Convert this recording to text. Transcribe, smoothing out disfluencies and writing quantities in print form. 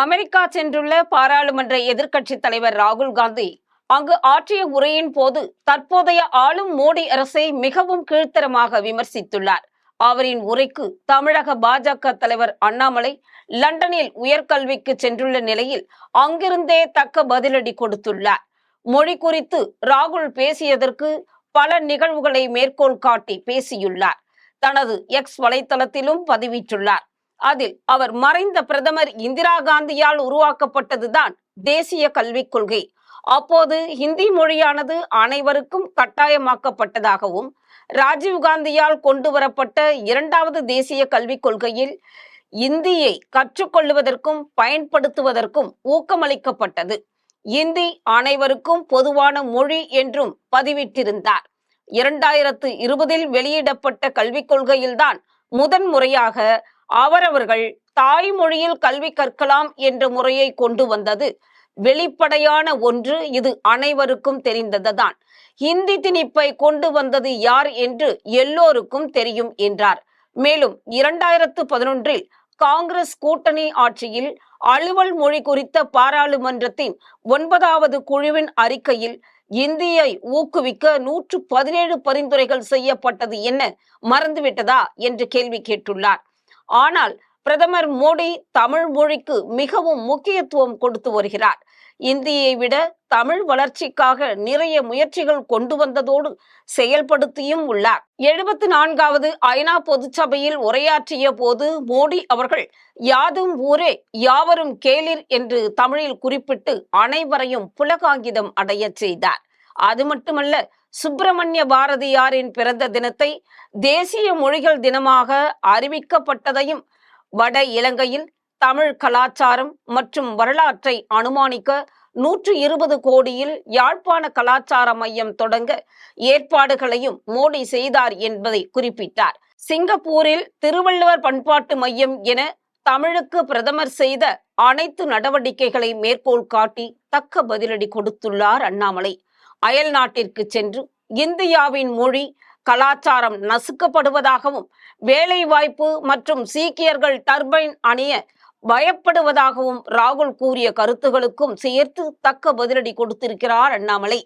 America சென்றுள்ள பாராளுமன்ற எதிர்க்கட்சி தலைவர் ராகுல் காந்தி அங்கு ஆற்றிய உரையின் போது தற்போதைய ஆளும் மோடி அரசை மிகவும் கீழ்த்தரமாக விமர்சித்துள்ளார். அவரின் உரைக்கு தமிழக பாஜக தலைவர் அண்ணாமலை லண்டனில் உயர்கல்விக்கு சென்றுள்ள நிலையில் அங்கிருந்தே தக்க பதிலடி கொடுத்துள்ளார். மொழி குறித்து ராகுல் பேசியதற்கு பல நிகழ்வுகளை மேற்கோள் காட்டி பேசியுள்ளார். தனது எக்ஸ் வலைத்தளத்திலும் பதிவிட்டுள்ளார். அதில் அவர் மறைந்த பிரதமர் இந்திரா காந்தியால் உருவாக்கப்பட்டதுதான் தேசிய கல்விக் கொள்கை. அப்போது ஹிந்தி மொழியானது அனைவருக்கும் கட்டாயமாக்கப்பட்டதாகவும், ராஜீவ்காந்தியால் கொண்டு வரப்பட்ட இரண்டாவது தேசிய கல்விக் கொள்கையில் இந்தியை கற்றுக்கொள்வதற்கும் பயன்படுத்துவதற்கும் ஊக்கமளிக்கப்பட்டது. இந்தி அனைவருக்கும் பொதுவான மொழி என்றும் பதிவிட்டிருந்தார். 2020 வெளியிடப்பட்ட கல்விக் கொள்கையில்தான் முதன்முறையாக அவரவர்கள் தாய்மொழியில் கல்வி கற்கலாம் என்ற முறையை கொண்டு வந்தது. வெளிப்படையான ஒன்று, இது அனைவருக்கும் தெரிந்ததுதான். ஹிந்தி திணிப்பை கொண்டு வந்தது யார் என்று எல்லோருக்கும் தெரியும் என்றார். மேலும் 2011 காங்கிரஸ் கூட்டணி ஆட்சியில் அலுவல் மொழி குறித்த பாராளுமன்றத்தின் 9வது குழுவின் அறிக்கையில் இந்தியை ஊக்குவிக்க 117 பரிந்துரைகள் செய்யப்பட்டது என்ன மறந்துவிட்டதா என்று கேள்வி கேட்டுள்ளார். ஆனால் பிரதமர் மோடி தமிழ் மொழிக்கு மிகவும் முக்கியத்துவம் கொடுத்து வருகிறார். இந்தியை விட தமிழ் வளர்ச்சிக்காக நிறைய முயற்சிகள் கொண்டு வந்ததோடு செயல்படுத்தியும் உள்ளார். 74வது ஐநா பொதுச்சபையில் உரையாற்றிய போது மோடி அவர்கள் யாதும் ஊரே யாவரும் கேளிர் என்று தமிழில் குறிப்பிட்டு அனைவரையும் புலகாங்கிதம் அடைய செய்தார். அது மட்டுமல்ல, சுப்பிரமணிய பாரதியாரின் பிறந்த தினத்தை தேசிய மொழிகள் தினமாக அறிவிக்கப்பட்டதையும், வட இலங்கையில் தமிழ் கலாச்சாரம் மற்றும் வரலாற்றை அனுமானிக்க 120 கோடியில் யாழ்ப்பாண கலாச்சார மையம் தொடங்க ஏற்பாடுகளையும் மோடி செய்தார் என்பதை குறிப்பிட்டார். சிங்கப்பூரில் திருவள்ளுவர் பண்பாட்டு மையம் என தமிழுக்கு பிரதமர் செய்த அனைத்து நடவடிக்கைகளை மேற்கோள் காட்டி தக்க பதிலடி கொடுத்துள்ளார் அண்ணாமலை. அயல் நாட்டிற்கு சென்று இந்தியாவின் மொழி கலாச்சாரம் நசுக்கப்படுவதாகவும், வேலை வாய்ப்பு மற்றும் சீக்கியர்கள் டர்பைன் அணிய பயப்படுவதாகவும் ராகுல் கூறிய கருத்துகளுக்கும் சேர்த்து தக்க பதிலடி கொடுத்திருக்கிறார் அண்ணாமலை.